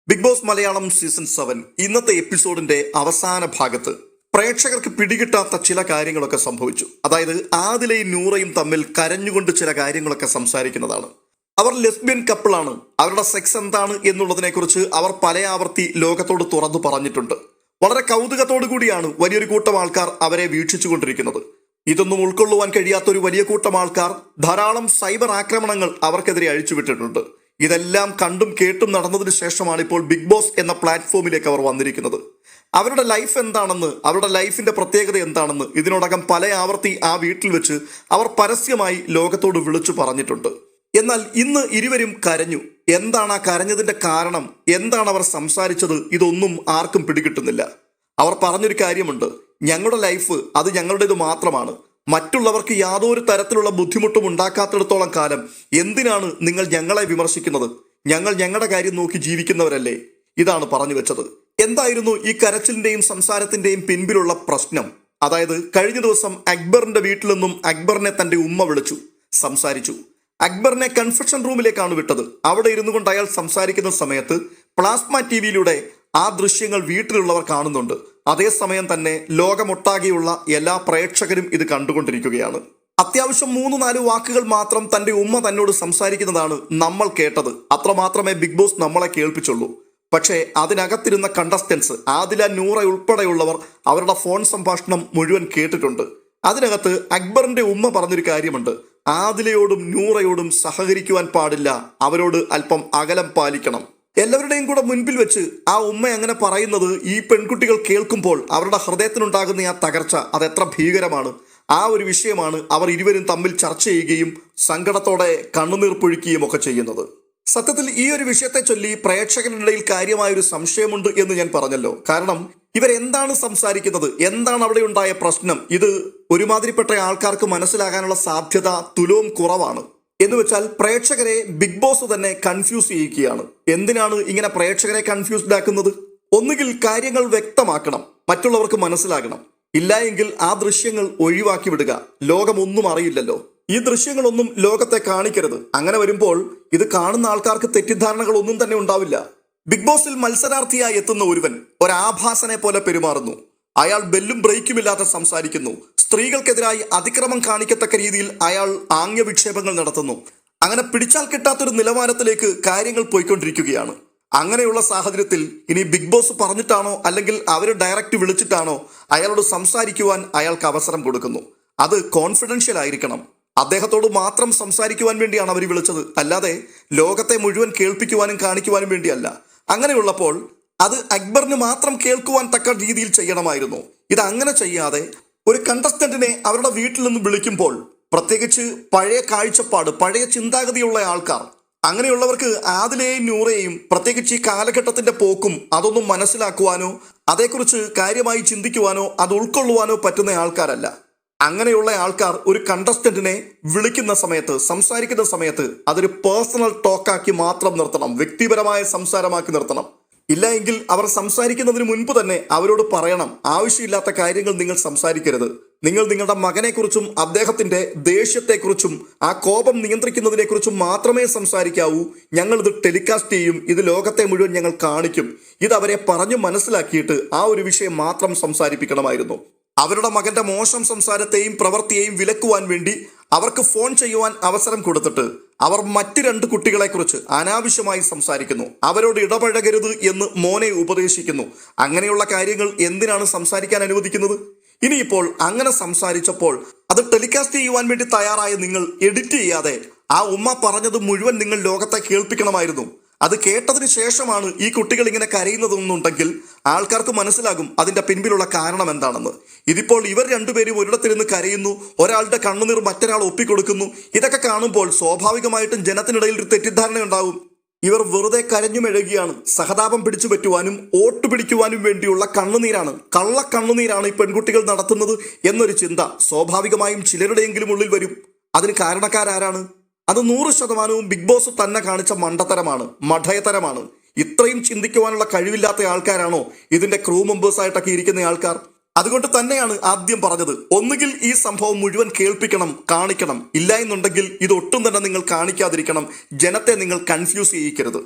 Big boss Malayalam season 7 ഇന്നത്തെ എപ്പിസോഡിന്റെ അവസാന ഭാഗത്ത് പ്രേക്ഷകർക്ക് പിടികിട്ടാത്ത ചില കാര്യങ്ങളൊക്കെ സംഭവിച്ചു. അതായത് ആദിലയും നൂറയും തമ്മിൽ കരഞ്ഞുകൊണ്ട് ചില കാര്യങ്ങളൊക്കെ സംസാരിക്കുന്നതാണ്. അവർ ലെസ്ബിയൻ കപ്പിളാണ്, അവരുടെ സെക്സ് എന്താണ് എന്നുള്ളതിനെക്കുറിച്ച് അവർ പല ആവർത്തി ലോകത്തോട് തുറന്നു പറഞ്ഞിട്ടുണ്ട്. വളരെ കൗതുകത്തോടു കൂടിയാണ് വലിയൊരു കൂട്ടം ആൾക്കാർ അവരെ വീക്ഷിച്ചുകൊണ്ടിരിക്കുന്നത്. ഇതൊന്നും ഉൾക്കൊള്ളുവാൻ കഴിയാത്തൊരു വലിയ കൂട്ടം ആൾക്കാർ ധാരാളം സൈബർ ആക്രമണങ്ങൾ അവർക്കെതിരെ അഴിച്ചുവിട്ടിട്ടുണ്ട്. ഇതെല്ലാം കണ്ടും കേട്ടും നടന്നതിന് ശേഷമാണ് ഇപ്പോൾ ബിഗ് ബോസ് എന്ന പ്ലാറ്റ്ഫോമിലേക്ക് അവർ വന്നിരിക്കുന്നത്. അവരുടെ ലൈഫ് എന്താണെന്ന്, അവരുടെ ലൈഫിന്റെ പ്രത്യേകത എന്താണെന്ന് ഇതിനോടകം പല ആവർത്തി ആ വീട്ടിൽ വെച്ച് അവർ പരസ്യമായി ലോകത്തോട് വിളിച്ചു പറഞ്ഞിട്ടുണ്ട്. എന്നാൽ ഇന്ന് ഇരുവരും കരഞ്ഞു. എന്താണ് ആ കരഞ്ഞതിന്റെ കാരണം, എന്താണ് അവർ സംസാരിച്ചത്, ഇതൊന്നും ആർക്കും പിടികിട്ടുന്നില്ല. അവർ പറഞ്ഞൊരു കാര്യമുണ്ട്, ഞങ്ങളുടെ ലൈഫ് അത് ഞങ്ങളുടേത് മാത്രമാണ്, മറ്റുള്ളവർക്ക് യാതൊരു തരത്തിലുള്ള ബുദ്ധിമുട്ടും ഉണ്ടാക്കാത്തിടത്തോളം കാലം എന്തിനാണ് നിങ്ങൾ ഞങ്ങളെ വിമർശിക്കുന്നത്? ഞങ്ങൾ ഞങ്ങളുടെ കാര്യം നോക്കി ജീവിക്കുന്നവരല്ലേ? ഇതാണ് പറഞ്ഞു വെച്ചത്. എന്തായിരുന്നു ഈ കരച്ചിലിന്റെയും സംസാരത്തിന്റെയും പിൻപിലുള്ള പ്രശ്നം? അതായത് കഴിഞ്ഞ ദിവസം അക്ബറിന്റെ വീട്ടിൽ നിന്നും അക്ബറിനെ തന്റെ ഉമ്മ വിളിച്ചു, സംസാരിച്ചു. അക്ബറിനെ കൺഫെഷൻ റൂമിലേക്കാണ് വിട്ടത്. അവിടെ ഇരുന്നു കൊണ്ട് അയാൾ സംസാരിക്കുന്ന സമയത്ത് പ്ലാസ്മ ടിവിയിലൂടെ ആ ദൃശ്യങ്ങൾ വീട്ടിലുള്ളവർ കാണുന്നുണ്ട്. അതേസമയം തന്നെ ലോകമൊട്ടാകെയുള്ള എല്ലാ പ്രേക്ഷകരും ഇത് കണ്ടുകൊണ്ടിരിക്കുകയാണ്. അത്യാവശ്യം 3-4 വാക്കുകൾ മാത്രം തന്റെ ഉമ്മ തന്നോട് സംസാരിക്കുന്നതാണ് നമ്മൾ കേട്ടത്. അത്രമാത്രമേ ബിഗ് ബോസ് നമ്മളെ കേൾപ്പിച്ചുള്ളൂ. പക്ഷേ അതിനകത്തിരുന്ന കണ്ടസ്റ്റൻസ് ആദില, നൂറ ഉൾപ്പെടെയുള്ളവർ അവരുടെ ഫോൺ സംഭാഷണം മുഴുവൻ കേട്ടിട്ടുണ്ട്. അതിനകത്ത് അക്ബറിന്റെ ഉമ്മ പറഞ്ഞൊരു കാര്യമുണ്ട്, ആദിലയോടും നൂറയോടും സഹകരിക്കുവാൻ പാടില്ല, അവരോട് അല്പം അകലം പാലിക്കണം. എല്ലാവരുടെയും കൂടെ മുൻപിൽ വെച്ച് ആ ഉമ്മ അങ്ങനെ പറയുന്നത് ഈ പെൺകുട്ടികൾ കേൾക്കുമ്പോൾ അവരുടെ ഹൃദയത്തിനുണ്ടാകുന്ന ആ തകർച്ച അതെത്ര ഭീകരമാണ്. ആ ഒരു വിഷയമാണ് അവർ ഇരുവരും തമ്മിൽ ചർച്ച ചെയ്യുകയും സങ്കടത്തോടെ കണ്ണുനീർ പൊഴിക്കുകയും ഒക്കെ ചെയ്യുന്നത്. സത്യത്തിൽ ഈ ഒരു വിഷയത്തെ ചൊല്ലി പ്രേക്ഷകരുടെ ഇടയിൽ കാര്യമായൊരു സംശയമുണ്ട് എന്ന് ഞാൻ പറഞ്ഞല്ലോ. കാരണം ഇവരെന്താണ് സംസാരിക്കുന്നത്, എന്താണ് അവിടെ ഉണ്ടായ പ്രശ്നം, ഇത് ഒരുമാതിരിപ്പെട്ട ആൾക്കാർക്ക് മനസ്സിലാകാനുള്ള സാധ്യത തുലവും കുറവാണ്. എന്ന് വെച്ചാൽ പ്രേക്ഷകരെ ബിഗ് ബോസ് തന്നെ കൺഫ്യൂസ് ചെയ്യിക്കുകയാണ്. എന്തിനാണ് ഇങ്ങനെ പ്രേക്ഷകരെ കൺഫ്യൂസ്ഡ് ആക്കുന്നത്? ഒന്നുകിൽ കാര്യങ്ങൾ വ്യക്തമാക്കണം, മറ്റുള്ളവർക്ക് മനസ്സിലാകണം. ഇല്ല എങ്കിൽ ആ ദൃശ്യങ്ങൾ ഒഴിവാക്കി വിടുക. ലോകമൊന്നും അറിയില്ലല്ലോ, ഈ ദൃശ്യങ്ങളൊന്നും ലോകത്തെ കാണിക്കരുത്. അങ്ങനെ വരുമ്പോൾ ഇത് കാണുന്ന ആൾക്കാർക്ക് തെറ്റിദ്ധാരണകളൊന്നും തന്നെ ഉണ്ടാവില്ല. ബിഗ് ബോസിൽ മത്സരാർത്ഥിയായി എത്തുന്ന ഒരുവൻ ഒരാഭാസനെ പോലെ പെരുമാറുന്നു. അയാൾ ബെല്ലും ബ്രേക്കുമില്ലാതെ സംസാരിക്കുന്നു. സ്ത്രീകൾക്കെതിരായി അതിക്രമം കാണിക്കത്തക്ക രീതിയിൽ അയാൾ ആംഗ്യവിക്ഷേപങ്ങൾ നടത്തുന്നു. അങ്ങനെ പിടിച്ചാൽ കിട്ടാത്തൊരു നിലവാരത്തിലേക്ക് കാര്യങ്ങൾ പോയിക്കൊണ്ടിരിക്കുകയാണ്. അങ്ങനെയുള്ള സാഹചര്യത്തിൽ ഇനി ബിഗ് ബോസ് പറഞ്ഞിട്ടാണോ അല്ലെങ്കിൽ അവർ ഡയറക്റ്റ് വിളിച്ചിട്ടാണോ അയാളോട് സംസാരിക്കുവാൻ അയാൾക്ക് അവസരം കൊടുക്കുന്നു. അത് കോൺഫിഡൻഷ്യൽ ആയിരിക്കണം. അദ്ദേഹത്തോട് മാത്രം സംസാരിക്കുവാൻ വേണ്ടിയാണ് അവർ വിളിച്ചത്, അല്ലാതെ ലോകത്തെ മുഴുവൻ കേൾപ്പിക്കുവാനും കാണിക്കുവാനും വേണ്ടിയല്ല. അങ്ങനെയുള്ളപ്പോൾ അത് അക്ബറിന് മാത്രം കേൾക്കുവാൻ തക്ക രീതിയിൽ ചെയ്യണമായിരുന്നു. ഇത് അങ്ങനെ ചെയ്യാതെ ഒരു കണ്ടസ്റ്റന്റിനെ അവരുടെ വീട്ടിൽ നിന്ന് വിളിക്കുമ്പോൾ, പ്രത്യേകിച്ച് പഴയ കാഴ്ചപ്പാട്, പഴയ ചിന്താഗതിയുള്ള ആൾക്കാർ, അങ്ങനെയുള്ളവർക്ക് ആദിലയെയും നൂറയെയും പ്രത്യേകിച്ച് ഈ കാലഘട്ടത്തിന്റെ പോക്കും അതൊന്നും മനസ്സിലാക്കുവാനോ അതേക്കുറിച്ച് കാര്യമായി ചിന്തിക്കുവാനോ അത് ഉൾക്കൊള്ളുവാനോ പറ്റുന്ന ആൾക്കാരല്ല. അങ്ങനെയുള്ള ആൾക്കാർ ഒരു കണ്ടസ്റ്റന്റിനെ വിളിക്കുന്ന സമയത്ത്, സംസാരിക്കുന്ന സമയത്ത് അതൊരു പേഴ്സണൽ ടോക്കാക്കി മാത്രം നിർത്തണം, വ്യക്തിപരമായ സംസാരമാക്കി നിർത്തണം. ഇല്ല എങ്കിൽ അവർ സംസാരിക്കുന്നതിന് മുൻപ് തന്നെ അവരോട് പറയണം, ആവശ്യമില്ലാത്ത കാര്യങ്ങൾ നിങ്ങൾ സംസാരിക്കരുത്. നിങ്ങൾ നിങ്ങളുടെ മകനെക്കുറിച്ചും അദ്ദേഹത്തിന്റെ ദേഷ്യത്തെക്കുറിച്ചും ആ കോപം നിയന്ത്രിക്കുന്നതിനെക്കുറിച്ചും മാത്രമേ സംസാരിക്കാവൂ. ഞങ്ങൾ ഇത് ടെലികാസ്റ്റ് ചെയ്യും, ഇത് ലോകത്തെ മുഴുവൻ ഞങ്ങൾ കാണിക്കും. ഇത് അവരെ പറഞ്ഞു മനസ്സിലാക്കിയിട്ട് ആ ഒരു വിഷയം മാത്രം സംസാരിപ്പിക്കണമായിരുന്നു. അവരുടെ മകന്റെ മോശം സംസാരത്തെയും പ്രവൃത്തിയെയും വിലക്കുവാൻ വേണ്ടി അവർക്ക് ഫോൺ ചെയ്യുവാൻ അവസരം കൊടുത്തിട്ട് അവർ മറ്റ് 2 കുട്ടികളെക്കുറിച്ച് അനാവശ്യമായി സംസാരിക്കുന്നു. അവരോട് ഇടപഴകരുത് എന്ന് മോനെ ഉപദേശിക്കുന്നു. അങ്ങനെയുള്ള കാര്യങ്ങൾ എന്തിനാണ് സംസാരിക്കാൻ അനുവദിക്കുന്നത്? ഇനിയിപ്പോൾ അങ്ങനെ സംസാരിച്ചപ്പോൾ അത് ടെലികാസ്റ്റ് ചെയ്യുവാൻ വേണ്ടി തയ്യാറായ നിങ്ങൾ എഡിറ്റ് ചെയ്യാതെ ആ ഉമ്മ പറഞ്ഞത് മുഴുവൻ നിങ്ങൾ ലോകത്തെ കേൾപ്പിക്കണമായിരുന്നു. അത് കേട്ടതിന് ശേഷമാണ് ഈ കുട്ടികൾ ഇങ്ങനെ കരയുന്നതെന്നുണ്ടെങ്കിൽ ആൾക്കാർക്ക് മനസ്സിലാകും അതിന്റെ പിൻപിലുള്ള കാരണം എന്താണെന്ന്. ഇതിപ്പോൾ ഇവർ 2 പേരും ഒരിടത്തിരുന്ന് കരയുന്നു, ഒരാളുടെ കണ്ണുനീർ മറ്റൊരാൾ ഒപ്പിക്കൊടുക്കുന്നു. ഇതൊക്കെ കാണുമ്പോൾ സ്വാഭാവികമായിട്ടും ജനത്തിനിടയിൽ ഒരു തെറ്റിദ്ധാരണ ഉണ്ടാവും. ഇവർ വെറുതെ കരഞ്ഞു മെഴുകുകയാണ്, സഹതാപം പിടിച്ചു പറ്റുവാനും വോട്ട് പിടിക്കുവാനും വേണ്ടിയുള്ള കണ്ണുനീരാണ്, കള്ളക്കണ്ണുനീരാണ് ഈ പെൺകുട്ടികൾ നടത്തുന്നത് എന്നൊരു ചിന്ത സ്വാഭാവികമായും ചിലരുടെയെങ്കിലും ഉള്ളിൽ വരും. അതിന് കാരണക്കാരാരാണ്? അത് 100% ബിഗ് ബോസ് തന്നെ കാണിച്ച മണ്ടത്തരമാണ്, മഠയത്തരമാണ്. ഇത്രയും ചിന്തിക്കുവാനുള്ള കഴിവില്ലാത്ത ആൾക്കാരാണോ ഇതിന്റെ ക്രൂ മെമ്പേഴ്സായിട്ടൊക്കെ ഇരിക്കുന്ന ആൾക്കാർ? അതുകൊണ്ട് തന്നെയാണ് ആദ്യം പറഞ്ഞത്, ഒന്നുകിൽ ഈ സംഭവം മുഴുവൻ കേൾപ്പിക്കണം, കാണിക്കണം. ഇല്ല എന്നുണ്ടെങ്കിൽ ഇതൊട്ടും തന്നെ നിങ്ങൾ കാണിക്കാതിരിക്കണം. ജനത്തെ നിങ്ങൾ കൺഫ്യൂസ് ചെയ്യിക്കരുത്.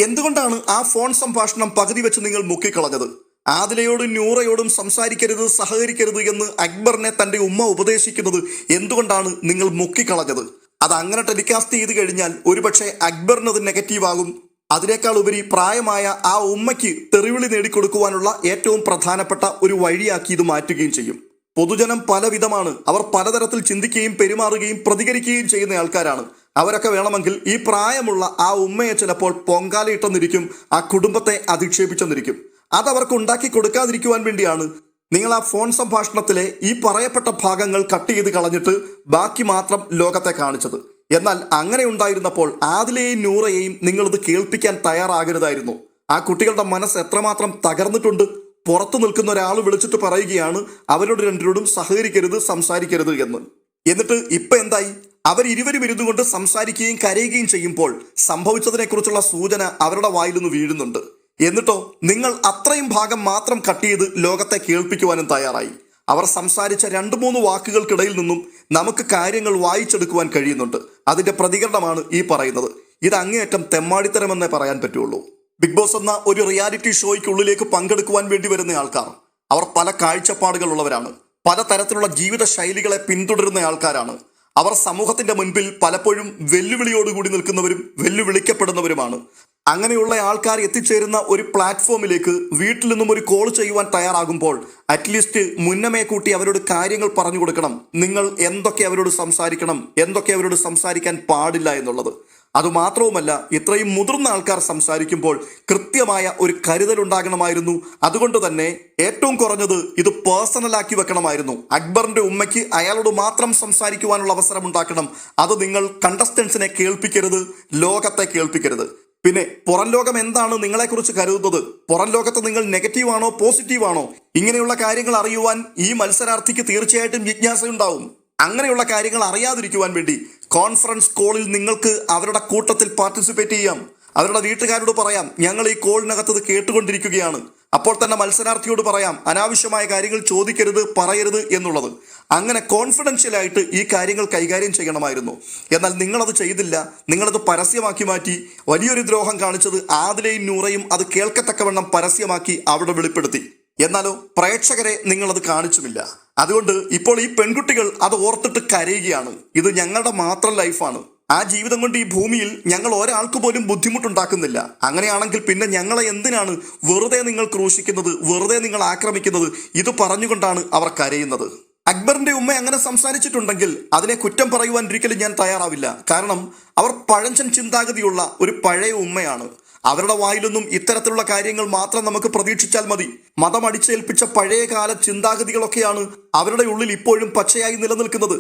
എന്തുകൊണ്ടാണ് ആ ഫോൺ സംഭാഷണം പകുതി വെച്ച് നിങ്ങൾ മുക്കിക്കളഞ്ഞത്? ആദിലയോടും നൂറയോടും സംസാരിക്കരുത്, സഹകരിക്കരുത് എന്ന് അക്ബറിനെ തന്റെ ഉമ്മ ഉപദേശിക്കുന്നത് എന്തുകൊണ്ടാണ് നിങ്ങൾ മുക്കിക്കളഞ്ഞത്? അത് അങ്ങനെ ടെലികാസ്റ്റ് ചെയ്ത് കഴിഞ്ഞാൽ ഒരുപക്ഷെ അക്ബറിന് അത് നെഗറ്റീവ് ആകും. അതിനേക്കാൾ ഉപരി പ്രായമായ ആ ഉമ്മയ്ക്ക് തെറിവിളി നേടിക്കൊടുക്കുവാനുള്ള ഏറ്റവും പ്രധാനപ്പെട്ട ഒരു വഴിയാക്കി ഇത് മാറ്റുകയും ചെയ്യും. പൊതുജനം പലവിധമാണ്. അവർ പലതരത്തിൽ ചിന്തിക്കുകയും പെരുമാറുകയും പ്രതികരിക്കുകയും ചെയ്യുന്ന ആൾക്കാരാണ്. അവരൊക്കെ വേണമെങ്കിൽ ഈ പ്രായമുള്ള ആ ഉമ്മയെ ചിലപ്പോൾ പൊങ്കാലയിട്ടെന്നിരിക്കും, ആ കുടുംബത്തെ അധിക്ഷേപിച്ചെന്നിരിക്കും. അതവർക്ക് ഉണ്ടാക്കി കൊടുക്കാതിരിക്കുവാൻ വേണ്ടിയാണ് നിങ്ങൾ ആ ഫോൺ സംഭാഷണത്തിലെ ഈ പറയപ്പെട്ട ഭാഗങ്ങൾ കട്ട് ചെയ്ത് കളഞ്ഞിട്ട് ബാക്കി മാത്രം ലോകത്തെ കാണിച്ചത്. എന്നാൽ അങ്ങനെ ഉണ്ടായിരുന്നപ്പോൾ ആദിലയെയും നൂറയെയും നിങ്ങളിത് കേൾപ്പിക്കാൻ തയ്യാറാകരുതായിരുന്നു. ആ കുട്ടികളുടെ മനസ്സ് എത്രമാത്രം തകർന്നിട്ടുണ്ട്. പുറത്തു നിൽക്കുന്ന ഒരാൾ വിളിച്ചിട്ട് പറയുകയാണ് അവരോട് രണ്ടിനോടും സഹകരിക്കരുത്, സംസാരിക്കരുത് എന്ന്. എന്നിട്ട് ഇപ്പൊ എന്തായി? അവരിരുവരും ഇരുന്നുകൊണ്ട് സംസാരിക്കുകയും കരയുകയും ചെയ്യുമ്പോൾ സംഭവിച്ചതിനെക്കുറിച്ചുള്ള സൂചന അവരുടെ വായിലൊന്ന് വീഴുന്നുണ്ട്. എന്നിട്ടോ നിങ്ങൾ അത്രയും ഭാഗം മാത്രം കട്ട് ചെയ്ത് ലോകത്തെ കേൾപ്പിക്കുവാനും തയ്യാറായി. അവർ സംസാരിച്ച 2-3 വാക്കുകൾക്കിടയിൽ നിന്നും നമുക്ക് കാര്യങ്ങൾ വായിച്ചെടുക്കുവാൻ കഴിയുന്നുണ്ട്. അതിന്റെ പ്രതികരണമാണ് ഈ പറയുന്നത്. ഇത് അങ്ങേയറ്റം തെമ്മാടിത്തരമെന്നേ പറയാൻ പറ്റുള്ളൂ. ബിഗ് ബോസ് എന്ന ഒരു റിയാലിറ്റി ഷോയ്ക്കുള്ളിലേക്ക് പങ്കെടുക്കുവാൻ വേണ്ടി വരുന്ന ആൾക്കാർ അവർ പല കാഴ്ചപ്പാടുകളുള്ളവരാണ്. പലതരത്തിലുള്ള ജീവിത ശൈലികളെ പിന്തുടരുന്ന ആൾക്കാരാണ്. അവർ സമൂഹത്തിന്റെ മുൻപിൽ പലപ്പോഴും വെല്ലുവിളിയോടുകൂടി നിൽക്കുന്നവരും വെല്ലുവിളിക്കപ്പെടുന്നവരുമാണ്. അങ്ങനെയുള്ള ആൾക്കാർ എത്തിച്ചേരുന്ന ഒരു പ്ലാറ്റ്ഫോമിലേക്ക് വീട്ടിൽ നിന്നും ഒരു കോൾ ചെയ്യുവാൻ തയ്യാറാകുമ്പോൾ അറ്റ്ലീസ്റ്റ് മുന്നമേ കൂട്ടി അവരോട് കാര്യങ്ങൾ പറഞ്ഞു കൊടുക്കണം. നിങ്ങൾ എന്തൊക്കെ അവരോട് സംസാരിക്കണം, എന്തൊക്കെ അവരോട് സംസാരിക്കാൻ പാടില്ല എന്നുള്ളത്. അതുമാത്രവുമല്ല, ഇത്രയും മുതിർന്ന ആൾക്കാർ സംസാരിക്കുമ്പോൾ കൃത്യമായ ഒരു കരുതലുണ്ടാകണമായിരുന്നു. അതുകൊണ്ട് തന്നെ ഏറ്റവും കുറഞ്ഞത് ഇത് പേഴ്സണലാക്കി വെക്കണമായിരുന്നു. അക്ബറിന്റെ ഉമ്മയ്ക്ക് അയാളോട് മാത്രം സംസാരിക്കുവാനുള്ള അവസരം ഉണ്ടാക്കണം. അത് നിങ്ങൾ കണ്ടസ്റ്റൻസിനെ കേൾപ്പിക്കരുത്, ലോകത്തെ കേൾപ്പിക്കരുത്. പിന്നെ പുറം ലോകം എന്താണ് നിങ്ങളെക്കുറിച്ച് കരുതുന്നത്? പുറം ലോകത്ത് നിങ്ങൾ നെഗറ്റീവാണോ പോസിറ്റീവാണോ? ഇങ്ങനെയുള്ള കാര്യങ്ങൾ അറിയുവാൻ ഈ മത്സരാർത്ഥിക്ക് തീർച്ചയായിട്ടും ജിജ്ഞാസയുണ്ടാവും. അങ്ങനെയുള്ള കാര്യങ്ങൾ അറിയാതിരിക്കുവാൻ വേണ്ടി കോൺഫറൻസ് കോളിൽ നിങ്ങൾക്ക് അവരുടെ കൂട്ടത്തിൽ പാർട്ടിസിപ്പേറ്റ് ചെയ്യാം. അവരുടെ വീട്ടുകാരോട് പറയാം, ഞങ്ങൾ ഈ കോളിനകത്ത് ഇത് കേട്ടുകൊണ്ടിരിക്കുകയാണ്. അപ്പോൾ തന്നെ മത്സരാർത്ഥിയോട് പറയാം, അനാവശ്യമായ കാര്യങ്ങൾ ചോദിക്കരുത്, പറയരുത് എന്നുള്ളത്. അങ്ങനെ കോൺഫിഡൻഷ്യലായിട്ട് ഈ കാര്യങ്ങൾ കൈകാര്യം ചെയ്യണമായിരുന്നു. എന്നാൽ നിങ്ങളത് ചെയ്തില്ല. നിങ്ങളത് പരസ്യമാക്കി മാറ്റി. വലിയൊരു ദ്രോഹം കാണിച്ചത് ആദിലയും നൂറയും അത് കേൾക്കത്തക്കവണ്ണം പരസ്യമാക്കി അവിടെ വെളിപ്പെടുത്തി. എന്നാലോ പ്രേക്ഷകരെ നിങ്ങളത് കാണിച്ചുമില്ല. അതുകൊണ്ട് ഇപ്പോൾ ഈ പെൺകുട്ടികൾ അത് ഓർത്തിട്ട് കരയുകയാണ്. ഇത് ഞങ്ങളുടെ മാത്രം ലൈഫാണ്. ആ ജീവിതം കൊണ്ട് ഈ ഭൂമിയിൽ ഞങ്ങൾ ഒരാൾക്ക് പോലും ബുദ്ധിമുട്ടുണ്ടാക്കുന്നില്ല. അങ്ങനെയാണെങ്കിൽ പിന്നെ ഞങ്ങളെ എന്തിനാണ് വെറുതെ നിങ്ങൾ ക്രൂശിക്കുന്നത്, വെറുതെ നിങ്ങൾ ആക്രമിക്കുന്നത്? ഇത് പറഞ്ഞുകൊണ്ടാണ് അവർ കരയുന്നത്. അക്ബറിന്റെ ഉമ്മ അങ്ങനെ സംസാരിച്ചിട്ടുണ്ടെങ്കിൽ അതിനെ കുറ്റം പറയുവാൻ ഒരിക്കലും ഞാൻ തയ്യാറാവില്ല. കാരണം അവർ പഴഞ്ചൻ ചിന്താഗതിയുള്ള ഒരു പഴയ ഉമ്മയാണ്. അവരുടെ വായിലൊന്നും ഇത്തരത്തിലുള്ള കാര്യങ്ങൾ മാത്രം നമുക്ക് പ്രതീക്ഷിച്ചാൽ മതി. മതം അടിച്ചേൽപ്പിച്ച പഴയകാല ചിന്താഗതികളൊക്കെയാണ് അവരുടെ ഉള്ളിൽ ഇപ്പോഴും പച്ചയായി നിലനിൽക്കുന്നത്.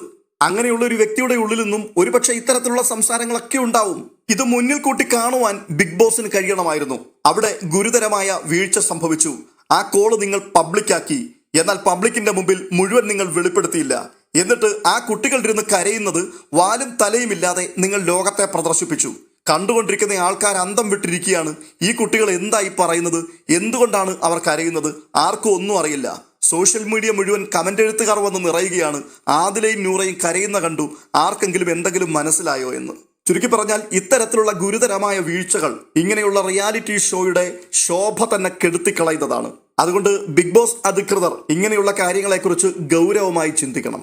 അങ്ങനെയുള്ള ഒരു വ്യക്തിയുടെ ഉള്ളിൽ നിന്നും ഒരുപക്ഷെ ഇത്തരത്തിലുള്ള സംസാരങ്ങളൊക്കെ ഉണ്ടാവും. ഇത് മുന്നിൽ കൂട്ടി കാണുവാൻ ബിഗ് ബോസിന് കഴിയണമായിരുന്നു. അവിടെ ഗുരുതരമായ വീഴ്ച സംഭവിച്ചു. ആ കോള് നിങ്ങൾ പബ്ലിക്കാക്കി. എന്നാൽ പബ്ലിക്കിന്റെ മുമ്പിൽ മുഴുവൻ നിങ്ങൾ വെളിപ്പെടുത്തിയില്ല. എന്നിട്ട് ആ കുട്ടികൾ ഇരുന്ന് കരയുന്നത് വാലും തലയും ഇല്ലാതെ നിങ്ങൾ ലോകത്തെ പ്രദർശിപ്പിച്ചു. കണ്ടുകൊണ്ടിരിക്കുന്ന ആൾക്കാർ അന്തം വിട്ടിരിക്കുകയാണ്. ഈ കുട്ടികൾ എന്തായി പറയുന്നത്? എന്തുകൊണ്ടാണ് അവർ കരയുന്നത്? ആർക്കും ഒന്നും അറിയില്ല. സോഷ്യൽ മീഡിയ മുഴുവൻ കമന്റ് എഴുത്തുകാർ വന്ന് നിറയുകയാണ്. ആദിലയും നൂറയും കരയുന്ന കണ്ടു, ആർക്കെങ്കിലും എന്തെങ്കിലും മനസ്സിലായോ എന്ന്. ചുരുക്കി പറഞ്ഞാൽ ഇത്തരത്തിലുള്ള ഗുരുതരമായ വീഴ്ചകൾ ഇങ്ങനെയുള്ള റിയാലിറ്റി ഷോയുടെ ശോഭ തന്നെ കെടുത്തിക്കളയുന്നതാണ്. അതുകൊണ്ട് ബിഗ് ബോസ് അധികൃതർ ഇങ്ങനെയുള്ള കാര്യങ്ങളെക്കുറിച്ച് ഗൗരവമായി ചിന്തിക്കണം.